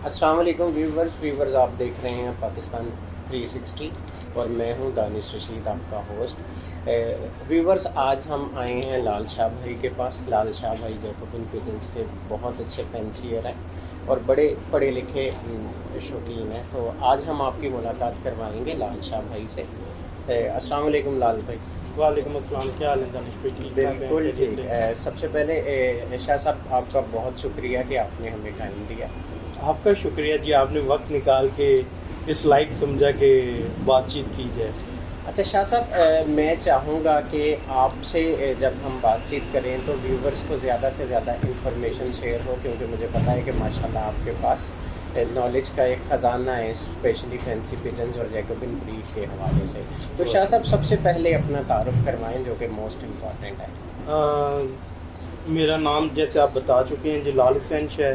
अस्सलाम वालेकुम व्यूवर्स आप देख रहे हैं पाकिस्तान 360 और मैं हूं दानिश रशीद आपका होस्ट। व्यूवर्स आज हम आए हैं लाल शाह भाई के पास। लाल शाह भाई जैकोबिन पिजन्स के बहुत अच्छे फैंसियर हैं और बड़े पढ़े लिखे शौकीन हैं। तो आज हम आपकी मुलाकात करवाएंगे लाल शाह भाई से। अस्सलाम वालेकुम लाल भाई। वालेकुम अस्सलाम, क्या हाल है दानिश भाई? ठीक बिल्कुल ठीक। सबसे पहले शाह साहब आपका बहुत शुक्रिया कि आपने हमें टाइम दिया। आपका शुक्रिया जी, आपने वक्त निकाल के इस लाइक समझा कि बातचीत की जाए। अच्छा शाह साहब, मैं चाहूँगा कि आपसे जब हम बातचीत करें तो व्यूवर्स को ज़्यादा से ज़्यादा इंफॉर्मेशन शेयर हो, क्योंकि मुझे पता है कि माशाल्लाह आपके पास नॉलेज का एक ख़जाना है, स्पेशली फैंसी पिजन्स और जैकोबिन ब्रीड के हवाले से। तो शाह साहब सबसे पहले अपना तारुफ करवाएं, जो कि मोस्ट इम्पॉर्टेंट है। मेरा नाम जैसे आप बता चुके हैं जी लाल फैंश है।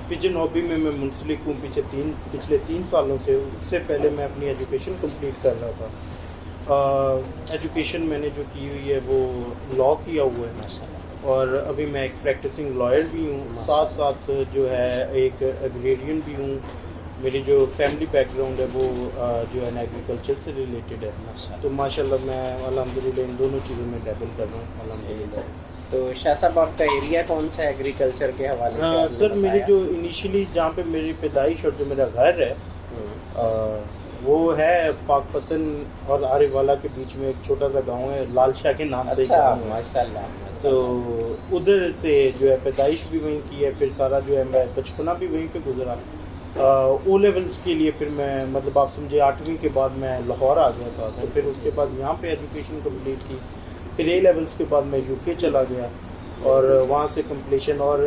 पिजन हॉबी में मैं मुंसलिक हूँ पिछले 3 सालों से। उससे पहले मैं अपनी एजुकेशन कंप्लीट कर रहा था। एजुकेशन मैंने जो की हुई है वो लॉ किया हुआ है माशाल्लाह, और अभी मैं एक प्रैक्टिसिंग लॉयर भी हूँ, साथ साथ जो है एक एग्रेरियन भी हूँ। मेरी जो फैमिली बैकग्राउंड है वो जो है ना एग्रीकल्चर से रिलेटेड है। तो माशाल्लाह मैं अल्हम्दुलिल्लाह इन दोनों चीज़ों में डैबल कर रहा हूँ अल्हम्दुलिल्लाह। तो शाह साहब आपका एरिया कौन सा है एग्रीकल्चर के हवाले से? सर मेरी जो इनिशियली जहाँ पे मेरी पैदाइश और जो मेरा घर है वो है पाकपतन और आरिवाला के बीच में एक छोटा सा गांव है, लाल शाह के नाम से। अच्छा माशाल्लाह। तो उधर से जो है पैदाइश भी वहीं की है, फिर सारा जो है मैं बचपना भी वहीं पे गुजरा। ओ लेवल्स के लिए फिर मैं मतलब आप समझे 8वीं के बाद मैं लाहौर आ गया था। तो फिर उसके बाद यहाँ पे एजुकेशन कंप्लीट की। फिर ए लेवल्स के बाद मैं यूके चला गया और वहाँ से कंप्लीशन। और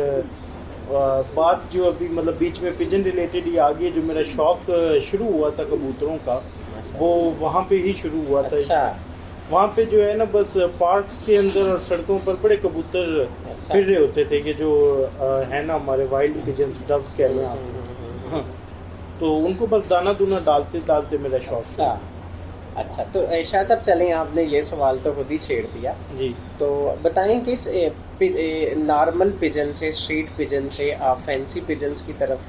बात जो अभी मतलब बीच में पिजन रिलेटेड ही आगे जो मेरा शौक शुरू हुआ था कबूतरों का, वो वहाँ पे ही शुरू हुआ था। अच्छा। वहाँ पे जो है ना बस पार्क्स के अंदर और सड़कों पर बड़े कबूतर फिर रहे होते थे कि जो है ना हमारे वाइल्ड पिजन्स, डव्स कह रहे हैं आप। तो उनको बस दाना दूना डालते डालते मेरा शौक। अच्छा तो शाह साहब चलें, आपने ये सवाल तो खुद ही छेड़ दिया जी। तो बताएं कि नॉर्मल पिजन से, स्ट्रीट पिजन से आप फैंसी पिजन्स की तरफ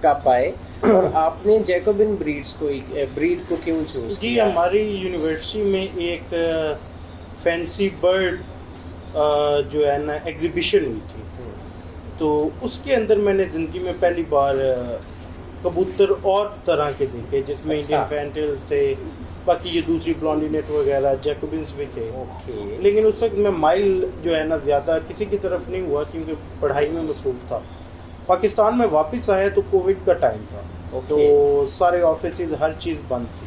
कब आए और आपने जैकोबिन ब्रीड को क्यों चूज जी? किया? हमारी यूनिवर्सिटी में एक फैंसी बर्ड जो है ना एग्जीबिशन हुई थी। तो उसके अंदर मैंने ज़िंदगी में पहली बार कबूतर और तरह के देखे, जिसमें इंडियन फैंटेल्स थे, बाकी ये दूसरी ब्लॉन्डिनेट वगैरह जैकोबिन्स भी थे। लेकिन उस वक्त मैं माइल जो है ना ज़्यादा किसी की तरफ नहीं हुआ, क्योंकि पढ़ाई में मसरूफ़ था। पाकिस्तान में वापस आया तो कोविड का टाइम था। तो सारे ऑफिसेज हर चीज़ बंद थी।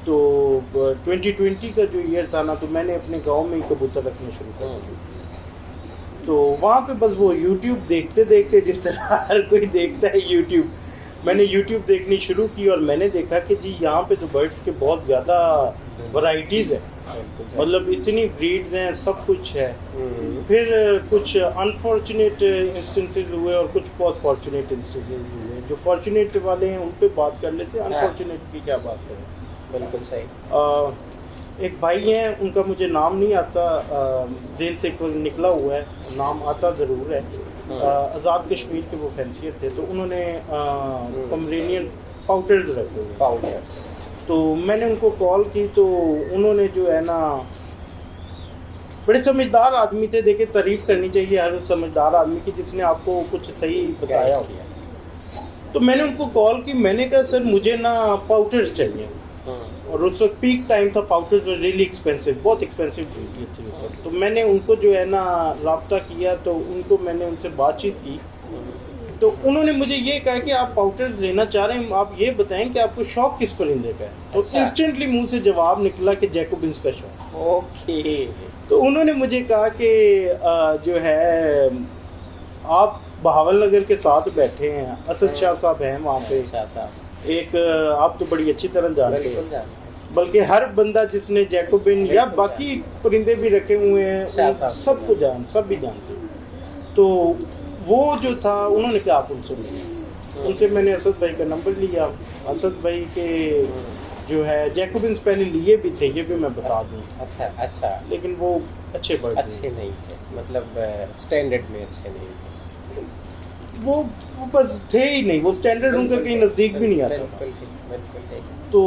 तो 2020 का जो ईयर था ना, तो मैंने अपने गांव में ही कबूतर रखने शुरू कर दिए। तो वहाँ पे बस वो यूट्यूब देखते देखते, जिस तरह हर कोई देखता है यूट्यूब, मैंने यूट्यूब देखनी शुरू की और मैंने देखा कि जी यहाँ पे तो बर्ड्स के बहुत ज़्यादा वैरायटीज़ है, मतलब इतनी ब्रीड्स हैं, सब कुछ है। फिर कुछ अनफॉर्चुनेट इंस्टेंसेस हुए और कुछ बहुत फॉर्चुनेट इंस्टेंसेस हुए। जो फॉर्चुनेट वाले हैं उन पे बात कर लेते हैं, अनफॉर्चुनेट की क्या बात करें। बिल्कुल सही। एक भाई हैं, उनका मुझे नाम नहीं आता, जेल से निकला हुआ है, नाम आता ज़रूर है। आज़ाद कश्मीर के वो फैंसियर थे। तो उन्होंने पोमेरेनियन पाउडर्स रखे हुए पाउडर्स। तो मैंने उनको कॉल की, तो उन्होंने जो है ना बड़े समझदार आदमी थे। देखे तारीफ़ करनी चाहिए हर उस समझदार आदमी की जिसने आपको कुछ सही बताया हो। तो मैंने उनको कॉल की, मैंने कहा सर मुझे ना पाउडर्स चाहिए। और उस वक्त पीक टाइम था, पाउडर्स वर रियली एक्सपेंसिव, बहुत एक्सपेंसिव थी उस वक्त। तो मैंने उनको जो है ना रब्ता किया, तो मैंने उनसे बातचीत की। तो उन्होंने मुझे ये कहा कि आप पाउडर्स लेना चाह रहे हैं, आप ये बताएं कि आपको शौक किस परिंदे का है। तो इंस्टेंटली मुंह से जवाब निकला कि जैकोबिन्स का शौक। ओके। तो उन्होंने मुझे कहा कि जो है आप बहावल नगर के साथ बैठे हैं, असद शाह साहब हैं वहाँ पे, एक आप तो बड़ी अच्छी तरह जानते हैं, बल्कि हर बंदा जिसने जैकोबिन या बाकी परिंदे भी रखे हुए हैं सब भी जानते हैं। तो वो जो था, उन्होंने कहा आप उनसे मिले। उनसे मैंने असद भाई का नंबर लिया। असद भाई के जो है जैकोबिन्स पहले लिए भी थे, ये भी मैं बता दूँ। अच्छा। लेकिन वो अच्छे बर्ड अच्छे नहीं थे, मतलब स्टैंडर्ड में अच्छे नहीं थे। वो बस थे ही नहीं, वो स्टैंडर्ड उनका कहीं नज़दीक भी नहीं आता। बिल्कुल ठीक। तो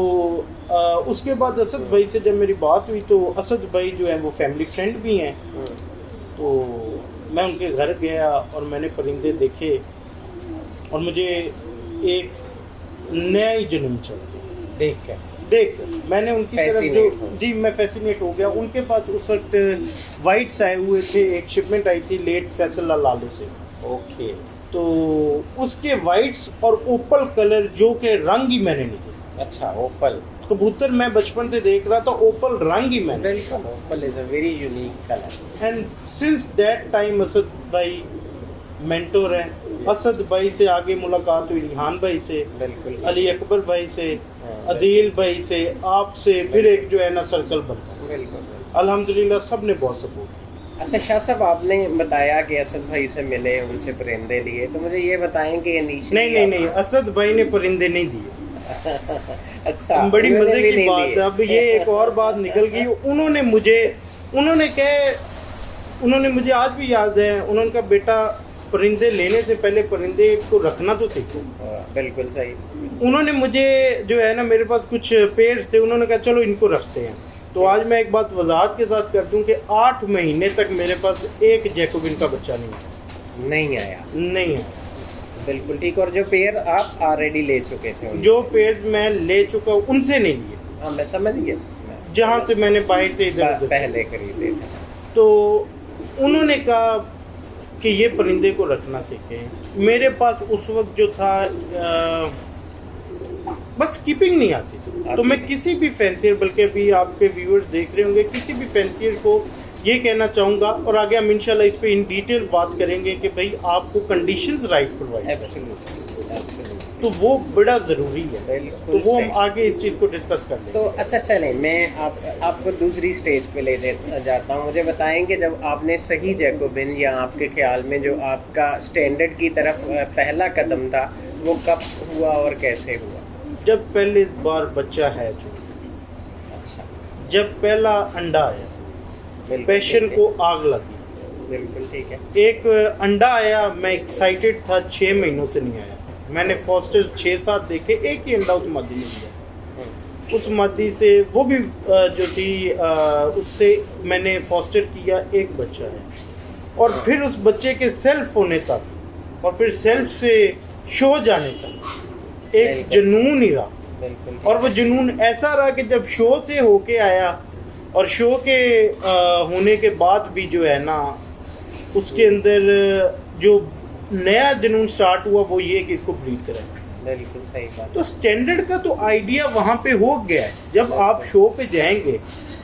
उसके बाद असद भाई से जब मेरी बात हुई तो असद भाई जो है वो फैमिली फ्रेंड भी हैं। तो मैं उनके घर गया और मैंने परिंदे देखे और मुझे एक नया ही जुनून चढ़ देख मैंने उनकी तरफ जो जी मैं फैसिनेट हो गया। उनके पास उस वक्त वाइट्स आए हुए थे, एक शिपमेंट आई थी लेट फैसल लालू से। ओके। तो उसके वाइट्स और ओपल कलर जो के रंग ही मैंने नहीं देखे। अच्छा, ओपल कबूतर मैं बचपन से देख रहा था, ओपल रंग ही मैंने। बिल्कुल, opal is a very unique colour. And since that time Asad भाई मेंटोर हैं। असद भाई से आगे मुलाकात हुई रिहान भाई से, बिल्कुल अली अकबर भाई से, अदील भाई से, आपसे, फिर एक जो है ना सर्कल बनता है। बिल्कुल अल्हम्दुलिल्लाह सब ने बहुत सपोर्ट। अच्छा शाह साहब, आपने बताया कि असद भाई से मिले, उनसे परिंदे लिए, तो मुझे ये बताएं कि नहीं, असद भाई ने परिंदे नहीं दिए। अच्छा, बड़ी मजे की बात है। अब ये एक और बात निकल गई। उन्होंने मुझे आज भी याद है, उन्होंने कहा बेटा परिंदे लेने से पहले परिंदे को रखना तो सीखो। बिल्कुल सही। उन्होंने मुझे जो है ना, मेरे पास कुछ पेयर्स थे, उन्होंने कहा चलो इनको रखते हैं। तो आज मैं एक बात वजाहत के साथ कर दूं कि 8 महीने तक मेरे पास एक जैकोबिन का बच्चा नहीं आया। बिल्कुल ठीक। और जो पेयर आप ऑलरेडी ले चुके थे, जो पेयर मैं ले चुका हूँ उनसे नहीं लिए। हाँ, मैं समझ गया, जहाँ से मैंने बाहर से इधर पहले खरीदे थे। तो उन्होंने कहा कि ये परिंदे को रखना सीखें। मेरे पास उस वक्त जो था बस कीपिंग नहीं आती थी। तो मैं किसी भी फैंसियर, बल्कि अभी आपके व्यूअर्स देख रहे होंगे, किसी भी फैंसियर को ये कहना चाहूँगा, और आगे हम इंशाल्लाह इस पे इन डिटेल बात करेंगे कि भाई आपको कंडीशंस राइट प्रोवाइड करें, तो वो बड़ा ज़रूरी है। तो वो हम आगे इस चीज़ को डिस्कस कर लेंगे। तो अच्छा चलें, मैं आपको दूसरी स्टेज पे ले जाता हूँ। मुझे बताएं कि जब आपने सही जैकोबिन, या आपके ख्याल में जो आपका स्टैंडर्ड की तरफ पहला कदम था, वो कब हुआ और कैसे हुआ? जब पहली बार बच्चा है जो, अच्छा, जब पहला अंडा आया, पैशन को आग लगी। बिल्कुल ठीक है। एक अंडा आया, मैं एक्साइटेड था, 6 महीनों से नहीं आया। मैंने फॉस्टर्स 6-7 देखे, एक ही अंडा उस मादी ने दिया। उस मादी से वो भी जो थी, उससे मैंने फॉस्टर किया, एक बच्चा है। और फिर उस बच्चे के सेल्फ होने तक, और फिर सेल्फ से शो जाने तक एक जुनून ही रहा। और वो जुनून ऐसा रहा कि जब शो से होके आया, और शो के होने के बाद भी जो है ना, उसके अंदर जो नया जुनून स्टार्ट हुआ वो ये कि इसको ब्रीड करें। बिल्कुल सही बात। तो स्टैंडर्ड का तो आइडिया वहाँ पे हो गया है। जब आप शो पे जाएंगे,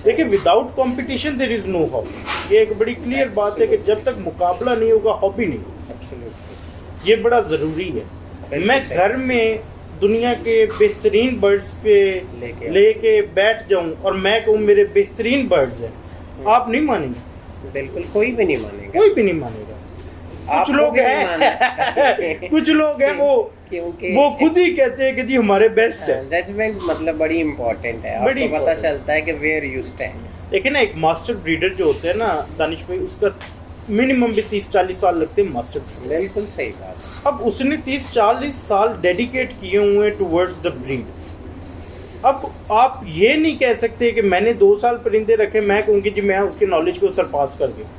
देखिए without competition there is no hobby. ये एक बड़ी क्लियर बात है कि जब तक मुकाबला नहीं होगा, हॉबी नहीं होगी। ये बड़ा ज़रूरी है। मैं घर में दुनिया के बेहतरीन बर्ड्स पे लेके बैठ जाऊं और मैं कहूँ मेरे बेहतरीन बर्ड्स हैं, आप नहीं मानेंगे। बिल्कुल, कोई भी नहीं मानेगा। कुछ लोग हैं कुछ लोग हैं वो खुद ही कहते हैं कि जी हमारे बेस्ट है। जजमेंट मतलब बड़ी इंपॉर्टेंट है। आपको पता चलता है कि वेयर यू स्टैंड। लेकिन ना एक मास्टर ब्रीडर जो होते हैं ना दानिश भाई, उसका मिनिमम भी 30-40 साल लगते हैं मास्टर ब्रीडर। बिल्कुल सही बात। अब उसने 30-40 साल डेडिकेट किए हुए हैं टुवर्ड्स द ब्रीड। अब आप ये नहीं कह सकते कि मैंने 2 साल परिंदे रखे, मैं कहूँगी जी मैं उसके नॉलेज को सरपास कर गया।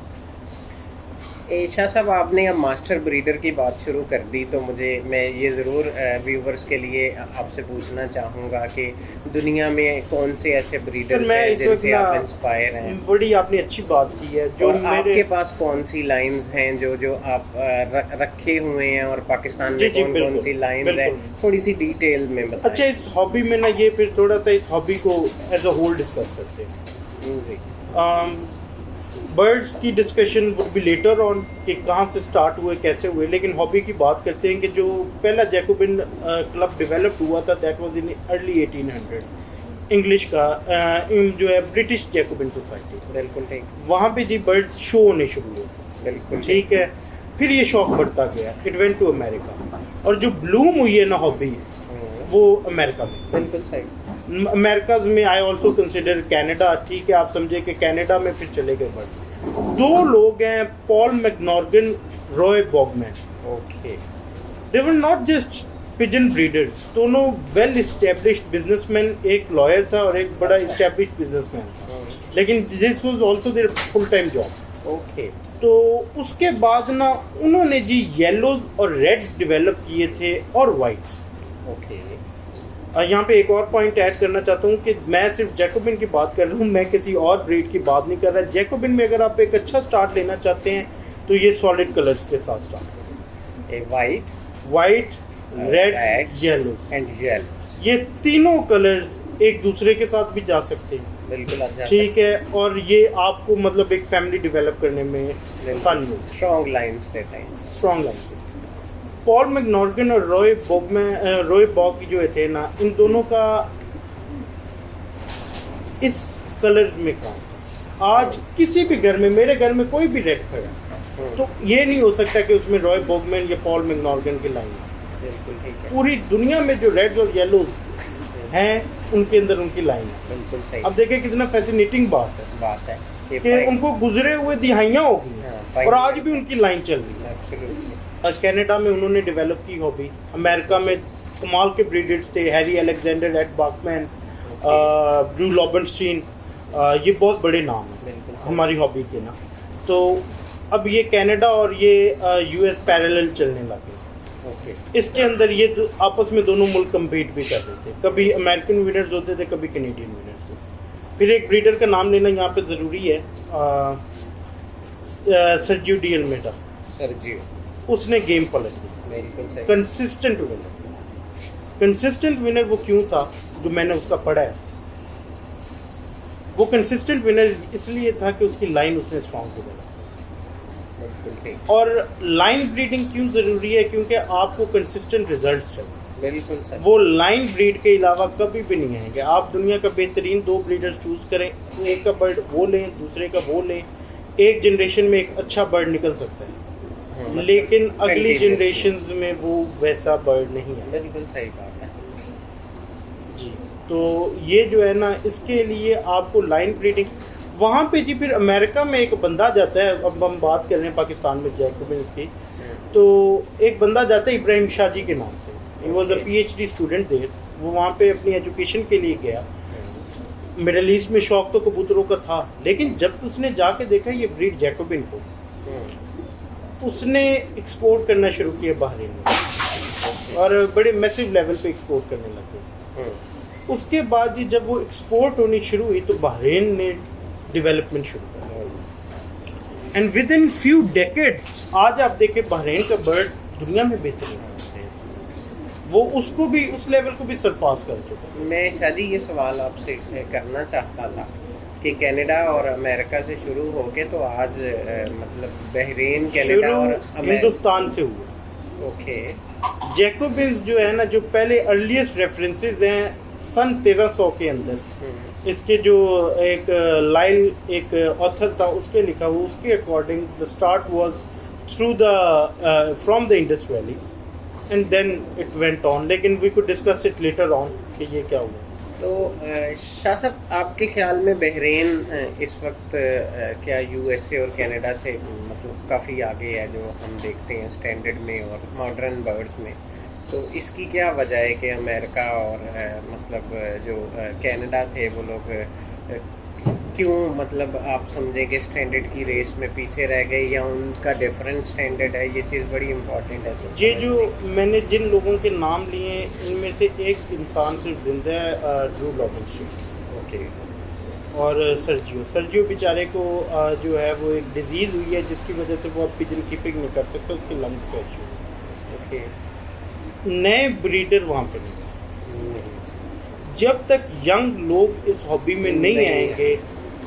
शाह साहब, आपने अब मास्टर ब्रीडर की बात शुरू कर दी, तो मैं ये ज़रूर व्यूवर्स के लिए आपसे पूछना चाहूँगा कि दुनिया में कौन से ऐसे ब्रीडर्स हैं जिनसे आप इंस्पायर हैं? बड़ी आपने अच्छी बात की है। जो आपके पास कौन सी लाइंस हैं जो आप रखे हुए हैं, और पाकिस्तान में कौन सी लाइंस हैं, थोड़ी सी डिटेल में बताएं। अच्छा, इस हॉबी में ना, ये फिर थोड़ा सा इस हॉबी को एज अ होल डिस्कस करते हैं। बर्ड्स की discussion would be letter on कि कहाँ से स्टार्ट हुए, कैसे हुए, लेकिन हॉबी की बात करते हैं कि जो पहला जैकोबिन क्लब डेवलप हुआ था, that was in early 1800 English का, जो है ब्रिटिश जैकोबिन सोसाइटी। बिल्कुल ठीक। वहाँ पे जी बर्ड्स शो होने शुरू हुए। बिल्कुल ठीक है। फिर ये शौक बढ़ता गया, इट वेंट टू अमेरिका, और जो ब्लूम हुई है ना हॉबी, वो अमेरिका में। बिल्कुल सही। अमेरिकाज में आई ऑल्सो कंसिडर कैनेडा। ठीक है, आप समझे कि कैनेडा में फिर चले गए बर्ड। 2 लोग हैं, Paul McNorgan, Roy Bogman. Okay. They were not just pigeon breeders, दोनों वेल इस्टेब्लिश्ड बिजनेसमैन, एक लॉयर था और एक बड़ा इस्टेब्लिश्ड बिजनेसमैन था, लेकिन this was also their full time job. Okay. तो उसके बाद ना उन्होंने जी येलोज और रेड्स डेवलप किए थे और वाइट्स। ओके। यहाँ पे एक और पॉइंट ऐड करना चाहता हूँ कि मैं सिर्फ जैकोबिन की बात कर रहा हूँ, मैं किसी और ब्रीड की बात नहीं कर रहा। जैकोबिन में अगर आप एक अच्छा स्टार्ट लेना चाहते हैं तो ये सॉलिड कलर्स के साथ स्टार्ट करें। A white, red, yellow and yellow, ये तीनों कलर्स एक दूसरे के साथ भी जा सकते हैं। बिल्कुल अच्छा, ठीक है, और ये आपको मतलब एक फैमिली डेवलप करने में आसानी होगी। स्ट्रॉन्ग लाइंस देते हैं। Strong line. पॉल मैकनॉर्गन और रॉय बॉग जो थे ना, इन दोनों का इस कलर्स में काम। आज किसी भी घर में, मेरे घर में कोई भी रेड खड़ा तो ये नहीं हो सकता कि उसमें रॉय बॉगमैन या पॉल मैकनॉर्गन की लाइन है। बिल्कुल ठीक है। पूरी दुनिया में जो रेड्स और येलोज हैं उनके अंदर उनकी लाइन है। बिल्कुल सही। अब देखिए कितना फैसिनेटिंग बात है कि उनको गुजरे हुए दिहाइयां हो गई और आज भी उनकी लाइन चल रही है। कनाडा में उन्होंने डेवलप की हॉबी, अमेरिका में कमाल के ब्रीडर्स थे, हैरी अलेक्जेंडर, एड बाकमैन, ड्रू लॉबनस्टीन, ये बहुत बड़े नाम हैं हमारी हॉबी के ना। तो अब ये कनाडा और ये यूएस पैरेलल चलने लगे। इसके अंदर ये आपस में दोनों मुल्क कम्पीट भी कर रहे थे, कभी अमेरिकन विनर्स होते थे, कभी कैनेडियन विनर्स थे। फिर एक ब्रीडर का नाम लेना यहाँ पे ज़रूरी है, सर्जियो डी अल्मेडा। सर्जियो, उसने गेम पलट दी। कंसिस्टेंट विनर वो क्यों था, जो मैंने उसका पढ़ा है, वो कंसिस्टेंट विनर इसलिए था कि उसकी लाइन उसने स्ट्रॉन्ग डेवलप। और लाइन ब्रीडिंग क्यों ज़रूरी है, क्योंकि आपको कंसिस्टेंट रिजल्ट्स चाहिए। बिल्कुल सही। वो लाइन ब्रीड के अलावा कभी भी नहीं आएंगे। आप दुनिया का बेहतरीन 2 ब्रीडर्स चूज करें, एक का बर्ड वो लें, दूसरे का वो लें, एक जनरेशन में एक अच्छा बर्ड निकल सकता है, लेकिन अगली जनरेशन्स में वो वैसा बर्ड नहीं है। बिल्कुल सही बात है जी। तो ये जो है ना, इसके लिए आपको लाइन ब्रीडिंग वहाँ पे जी। फिर अमेरिका में एक बंदा जाता है, अब हम बात कर रहे हैं पाकिस्तान में जैकोबिन्स की, तो एक बंदा जाता है इब्राहिम शाह जी के नाम से। He was a PhD student there. वो वहाँ पे अपनी एजुकेशन के लिए गया। मिडल ईस्ट में शौक तो कबूतरों का था, लेकिन जब उसने जाके देखा ये ब्रीड जैकोबिन को, उसने एक्सपोर्ट करना शुरू किया बहरीन में, और बड़े मैसिव लेवल पे एक्सपोर्ट करने लगे। उसके बाद जी जब वो एक्सपोर्ट होनी शुरू हुई तो बहरीन ने डेवलपमेंट शुरू किया, and with in few decades आज आप देखें बहरीन का बर्ड दुनिया में बेहतरीन है, वो उसको भी, उस लेवल को भी सरपास कर चुका है। मैं शादी ये सवाल आपसे करना चाहता था कि कनाडा और अमेरिका से शुरू होके तो आज मतलब बहरीन, कनाडा और हिंदुस्तान से हुआ। ओके। जैकोबिन्स जो है ना, जो पहले अर्लीस्ट रेफरेंसेस हैं सन 1300 के अंदर, इसके जो एक लाइल एक ऑथर था उसके लिखा हुआ, उसके according the start was through the from the Indus Valley and then it went on, लेकिन we could discuss it later on कि ये क्या हुआ। तो शाह साहब, आपके ख्याल में बहरीन इस वक्त क्या USA और कनाडा से मतलब काफ़ी आगे है, जो हम देखते हैं स्टैंडर्ड में और मॉडर्न बर्ड्स में, तो इसकी क्या वजह है कि अमेरिका और मतलब जो कनाडा थे वो लोग क्यों, मतलब आप समझे कि स्टैंडर्ड की रेस में पीछे रह गए, या उनका डिफरेंट स्टैंडर्ड है? ये चीज़ बड़ी इम्पोर्टेंट है। ये जो मैंने जिन लोगों के नाम लिए इनमें से एक इंसान सिर्फ जिंदा है, ड्रू लॉबनस्टीन। ओके। और सर्जियो बेचारे को जो है वो एक डिजीज़ हुई है जिसकी वजह से वो अब पिजन कीपिंग नहीं कर सकता, उसके लंग्स का इशू। ओके। नए ब्रीडर वहाँ पे नहीं। जब तक यंग लोग इस हॉबी में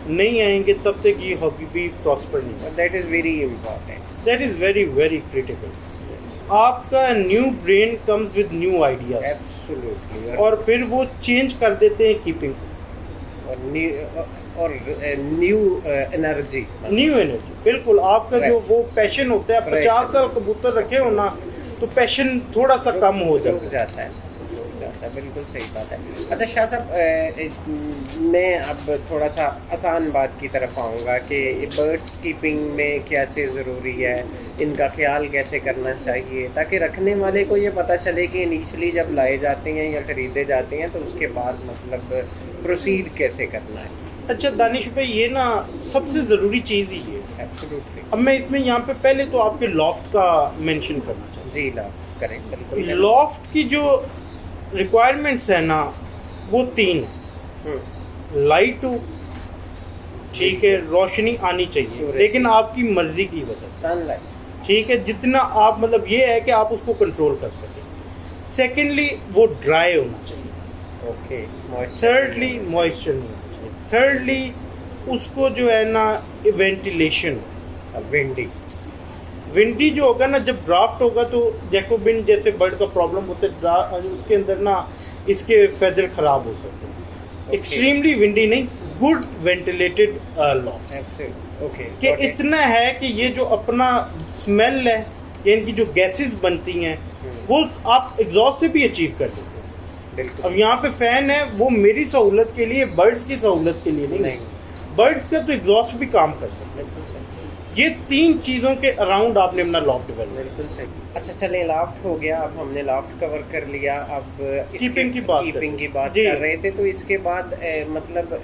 नहीं आएंगे तब तक ये हॉबी भी प्रॉस्पर नहीं। That is very important, that is very very critical. आपका new brain comes with new ideas, absolutely, और फिर वो चेंज कर देते हैं कीपिंग और न्यू एनर्जी। बिल्कुल। आपका जो वो पैशन होता है, 50 साल कबूतर रखे हो ना, तो पैशन थोड़ा सा कम हो जाता है। अच्छा, बिल्कुल सही बात है। अच्छा शाह साहब, मैं अब थोड़ा सा आसान बात की तरफ आऊँगा कि बर्ड कीपिंग में क्या चीज़ ज़रूरी है, इनका ख्याल कैसे करना चाहिए, ताकि रखने वाले को ये पता चले कि इनिशियली जब लाए जाते हैं या ख़रीदे जाते हैं तो उसके बाद मतलब प्रोसीड कैसे करना है। अच्छा दानिश भाई, ये ना सबसे ज़रूरी चीज़ ही है। एब्सोल्युटली। अब मैं इसमें यहाँ पे पहले तो आपके लॉफ्ट का मेंशन करना चाहता जी ला करें, बिल्कुल हूँ। करें। लॉफ्ट की जो रिक्वायरमेंट्स है ना, वो 3 है। लाइट हो, ठीक है, रोशनी आनी चाहिए, लेकिन आपकी मर्जी की वजह से, सनलाइट, ठीक है, जितना आप मतलब ये है कि आप उसको कंट्रोल कर सकें। सेकेंडली वो ड्राई होना चाहिए। ओके। थर्डली मॉइस्चर नहीं होना चाहिए। थर्डली उसको जो है ना वेंटिलेशन, विंडी। विंडी जो होगा ना, जब ड्राफ्ट होगा तो जैकोबिन जैसे बर्ड का प्रॉब्लम होता है, उसके अंदर ना इसके फेदर खराब हो सकते हैं। एक्सट्रीमली विंडी नहीं, गुड वेंटिलेटेड लॉफ्ट। ओके। कि इतना है कि ये जो अपना स्मेल है या इनकी जो गैसेस बनती हैं वो आप एग्जॉस्ट से भी अचीव कर लेते हैं। बिल्कुल। अब यहाँ पे फैन है, वो मेरी सहूलत के लिए, बर्ड्स की सहूलत के लिए नहीं। बर्ड्स का तो एग्जॉस्ट भी काम कर सकते हैं। ये 3 चीज़ों के अराउंड आपने अपना लॉफ्ट डेवलप। बिल्कुल सही। अच्छा चलिए, लॉफ्ट हो गया, अब हमने लॉफ्ट कवर कर लिया, अब कीपिंग की बात कर रहे थे। तो इसके बाद मतलब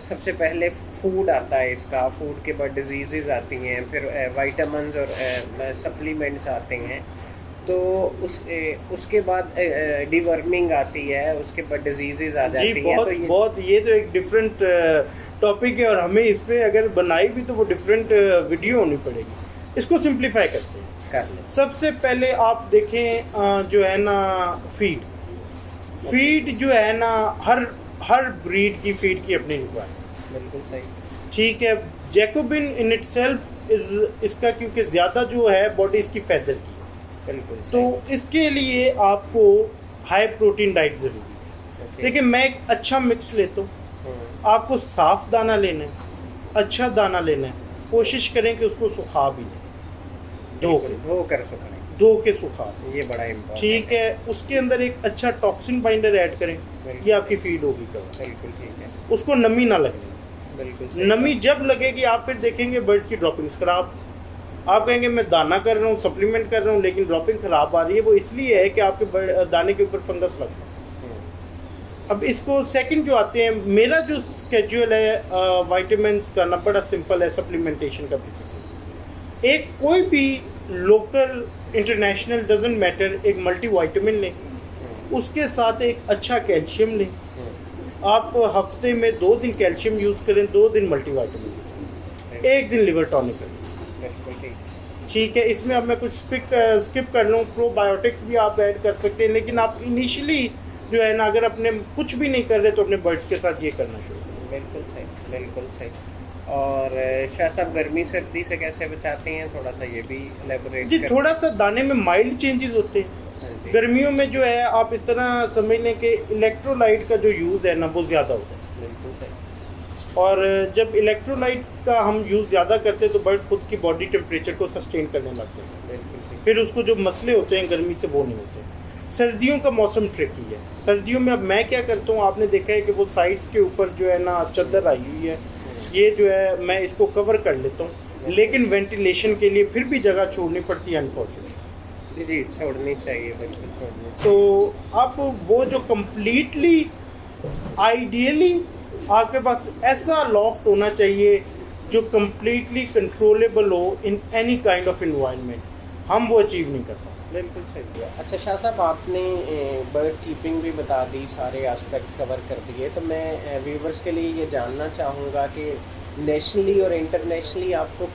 सबसे पहले फूड आता है, इसका फूड के बाद डिजीज़ आती हैं, फिर वाइटामिन्स और सप्लीमेंट्स आते हैं, तो उसके बाद डिवर्मिंग आती है, उसके बाद डिजीज़ आ जाती हैं। बहुत ये तो एक डिफरेंट टॉपिक है, और हमें इस पे अगर बनाई भी तो वो डिफरेंट वीडियो होनी पड़ेगी। इसको सिंप्लीफाई करते हैं। कर लें। सबसे पहले आप देखें जो है ना फीड जो है ना, हर ब्रीड की फीड की अपनी रिक्वायरमेंट। बिल्कुल सही। ठीक है, जैकोबिन इन इटसेल्फ इसका क्योंकि ज़्यादा जो है बॉडी इसकी फैदर की, बिल्कुल तो इसके लिए आपको हाई प्रोटीन डाइट ज़रूरी है। देखिए, मैं एक अच्छा मिक्स लेता हूँ। आपको साफ दाना लेना है, अच्छा दाना लेना है, कोशिश करें कि उसको सुखा भी लें, धो के सुखा, ये बड़ा इम्पोर्टेंट। ठीक है, उसके अंदर एक अच्छा टॉक्सिन बाइंडर ऐड करें, ये आपकी फीड होगी कवर। बिल्कुल ठीक है। उसको नमी ना लगने, बिल्कुल नमी जब लगेगी आप फिर देखेंगे बर्ड्स की ड्रॉपिंग्स खराब। आप कहेंगे मैं दाना कर रहा हूँ, सप्लीमेंट कर रहा हूँ, लेकिन ड्रॉपिंग खराब आ रही है, वो इसलिए है कि आपके दाने के ऊपर फंगस लग रहा है। अब इसको सेकंड जो आते हैं, मेरा जो स्केड्यूल है वाइटामिन्स का ना बड़ा सिंपल है, सप्लीमेंटेशन का बेसिकली। एक कोई भी लोकल इंटरनेशनल डजंट मैटर, एक मल्टी वाइटामिन लें, उसके साथ एक अच्छा कैल्शियम लें। आप हफ्ते में 2 दिन कैल्शियम यूज़ करें, 2 दिन मल्टी वाइटामिन यूज़ करें, 1 दिन लिवर टॉनिक करें। ठीक है, इसमें अब मैं कुछ स्किप कर लूँ, प्रोबायोटिक्स भी आप ऐड कर सकते हैं, लेकिन आप इनिशियली जो है ना, अगर अपने कुछ भी नहीं कर रहे तो अपने बर्ड्स के साथ ये करना शुरू करें। बिल्कुल सही, बिल्कुल सही। और शाह साहब, गर्मी सर्दी से कैसे बचाते हैं, थोड़ा सा ये भी एलैबोरेट जी। थोड़ा सा दाने में माइल्ड चेंजेस होते हैं। गर्मियों में जो है आप इस तरह समझ लें कि इलेक्ट्रोलाइट का जो यूज़ है ना, वो ज़्यादा होता है। बिल्कुल सही। और जब इलेक्ट्रोलाइट का हम यूज़ ज़्यादा करते हैं तो बर्ड खुद की बॉडी टेम्परेचर को सस्टेन करने लगते हैं। बिल्कुल। फिर उसको जो मसले होते हैं गर्मी से, वो नहीं होते। सर्दियों का मौसम ट्रिकी है। सर्दियों में अब मैं क्या करता हूँ, आपने देखा है कि वो साइड्स के ऊपर जो है ना चादर आई हुई है, ये जो है मैं इसको कवर कर लेता हूँ, लेकिन वेंटिलेशन के लिए फिर भी जगह छोड़नी पड़ती है अनफॉर्चुनेटली। जी, छोड़नी चाहिए, बिल्कुल छोड़नी चाहिए। तो अब वो जो कम्प्लीटली आइडियली आपके पास ऐसा लॉफ्ट होना चाहिए जो कम्प्लीटली कंट्रोलेबल हो in any kind of environment, हम वो अचीव नहीं कर पाते। बिल्कुल सही है। अच्छा शाह साहब, आपने बर्ड कीपिंग भी बता दी, सारे एस्पेक्ट कवर कर दिए, तो मैं व्यूवर्स के लिए ये जानना चाहूँगा कि नेशनली और इंटरनेशनली आपको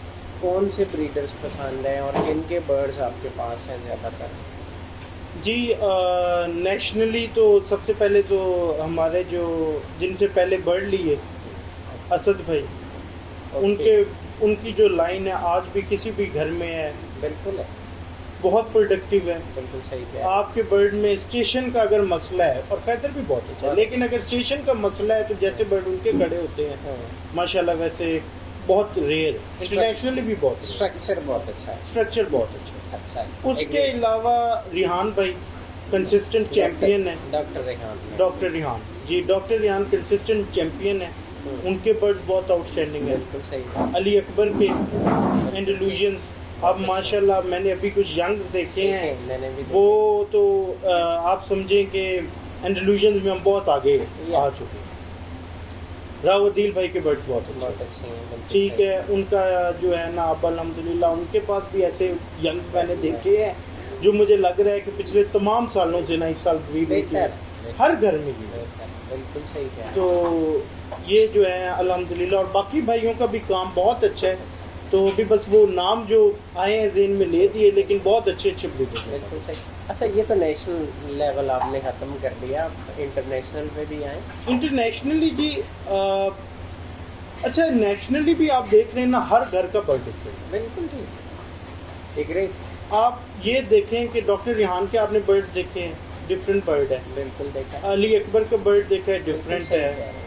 कौन से ब्रीडर्स पसंद हैं और किन के बर्ड्स आपके पास हैं ज़्यादातर? जी, नेशनली तो सबसे पहले तो हमारे जो जिनसे पहले बर्ड लिए असद भाई, उनकी जो लाइन है आज भी किसी भी घर में है। बिल्कुल है, बहुत प्रोडक्टिव है। बिल्कुल सही है। आपके बर्ड में स्टेशन का अगर मसला है, और फैदर भी बहुत अच्छा है, लेकिन अगर स्टेशन का मसला है तो जैसे बर्ड उनके खड़े होते हैं माशाल्लाह, वैसे बहुत रेयर, इंटरनेशनली भी बहुत, स्ट्रक्चर बहुत अच्छा है। स्ट्रक्चर बहुत अच्छा है। अच्छा है। उसके अलावा रिहान भाई कंसिस्टेंट चैंपियन है। डॉक्टर रेहान। डॉक्टर रिहान जी, डॉक्टर रिहान कंसिस्टेंट चैंपियन है। उनके बर्ड्स बहुत आउटस्टैंडिंग है। बिल्कुल सही। अली अकबर के एंडलूजन्स, अब माशाल्लाह मैंने अभी कुछ यंग्स देखे हैं, मैंने भी वो तो आप समझें कि एंडलूजन्स में हम बहुत आगे आ चुके हैं। रावदील भाई के बर्ड्स बहुत अच्छे हैं। ठीक है, उनका जो है ना अब अल्हम्दुलिल्लाह उनके पास भी ऐसे यंग्स मैंने देखे हैं जो मुझे लग रहा है कि पिछले तमाम सालों से ना इस साल ब्रीड हर घर में भी। बिल्कुल सही है। तो ये जो है अल्हम्दुलिल्लाह, और बाकी भाइयों का भी काम बहुत अच्छा है। तो अभी बस वो नाम जो आए हैं ज़हन में ले दिए, लेकिन बहुत अच्छे अच्छे ब्रीडर हैं। बिल्कुल सही। अच्छा, ये तो नेशनल लेवल आपने ख़त्म कर दिया, आप इंटरनेशनल पे भी आए? इंटरनेशनली जी अच्छा, नेशनली भी आप देख रहे हैं ना, हर घर का बर्ड डिफरेंट। बिल्कुल ठीक। ग्रेट। आप ये देखें कि डॉक्टर रिहान के आपने बर्ड देखे हैं, डिफरेंट बर्ड है। बिल्कुल देखा। अली अकबर का बर्ड देखा है, डिफरेंट है।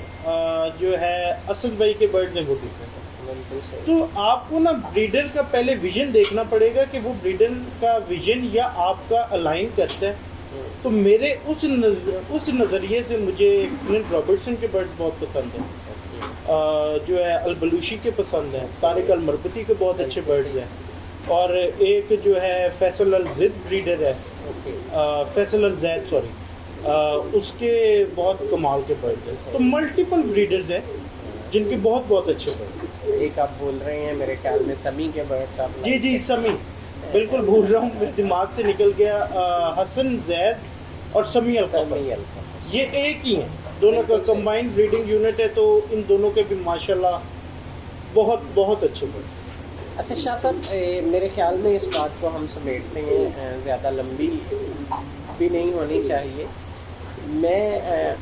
जो है असद भाई के बर्ड हैं वो डिफरेंट है। बिल्कुल सही। तो आपको ना ब्रीडर का पहले विजन देखना पड़ेगा कि वो ब्रीडर का विजन या आपका अलाइन करता है। तो मेरे उस नज़रिए से मुझे क्लिंट रॉबर्टसन के बर्ड्स बहुत पसंद हैं। जो है अलबलूशी के पसंद हैं, तारिक अल मरबती के बहुत अच्छे बर्ड्स हैं। और एक जो है फैसल अल जिद ब्रीडर है, फैसल अल जैद सॉरी, उसके बहुत कमाल के बर्ड्स हैं। तो मल्टीपल ब्रीडर्स हैं जिनके बहुत बहुत अच्छे बर्ड्स। एक आप बोल रहे हैं मेरे ख्याल में समी के बर्ड्स आप? जी जी, समी, बिल्कुल भूल रहा हूँ, मेरे दिमाग से निकल गया। हसन जैद और समी अल्फाफस, ये एक ही हैं, दोनों का कंबाइंड ब्रीडिंग यूनिट है। तो इन दोनों के भी माशाल्लाह बहुत बहुत अच्छे बर्ड। अच्छा शाह साहब, मेरे ख्याल में इस बात को हम समेटते हैं, ज़्यादा लंबी भी नहीं होनी चाहिए। मैं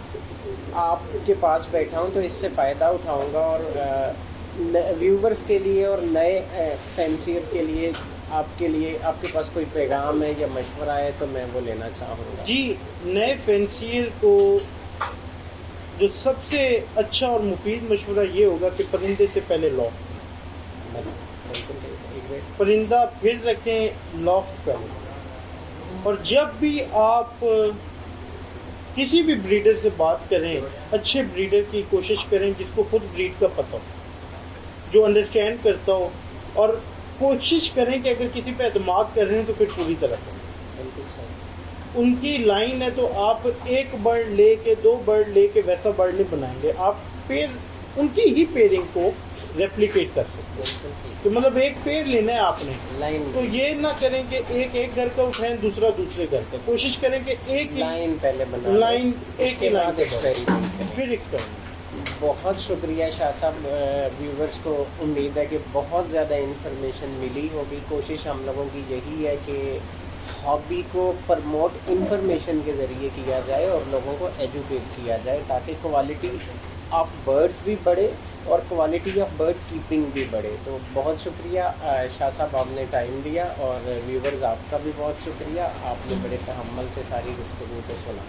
आपके पास बैठा हूँ तो इससे फ़ायदा उठाऊँगा, और व्यूवर्स के लिए और नए फैंसियर के लिए, आपके लिए, आपके पास कोई पैगाम है या मशवरा है तो मैं वो लेना चाहूँगा। जी, नए फैंसियर को जो सबसे अच्छा और मुफीद मशवरा ये होगा कि परिंदे से पहले लॉफ्ट, परिंदा फिर रखें, लॉफ्ट पहले। और जब भी आप किसी भी ब्रीडर से बात करें, अच्छे ब्रीडर की कोशिश करें जिसको खुद ब्रीड का पता हो, जो अंडरस्टैंड करता हो, और कोशिश करें कि अगर किसी पे एतमाद कर रहे हैं तो फिर पूरी तरह करें। उनकी लाइन है तो आप एक बर्ड लेके, दो बर्ड लेके वैसा बर्ड नहीं बनाएंगे, आप पेयर उनकी ही पेयरिंग को रेप्लिकेट कर सकते हैं। तो मतलब एक पेयर लेना है आपने लाइन, तो ये ना करें कि एक घर का उठाएं, दूसरा दूसरे घर का। कोशिश करें कि एक लाइन पहले बना, लाइन एक ही लाइन फिर एक्सपेरिमेंट। बहुत शुक्रिया शाह साहब। व्यूवर्स को उम्मीद है कि बहुत ज़्यादा इन्फॉर्मेशन मिली होगी। कोशिश हम लोगों की यही है कि हॉबी को प्रमोट इन्फॉर्मेशन के ज़रिए किया जाए और लोगों को एजुकेट किया जाए, ताकि क्वालिटी ऑफ बर्ड्स भी बढ़े और क्वालिटी ऑफ बर्ड कीपिंग भी बढ़े। तो बहुत शुक्रिया शाह साहब, आपने टाइम दिया, और व्यूवर्स आपका भी बहुत शुक्रिया, आपने बड़े तहम्मुल से सारी गुफ्तगू को सुना।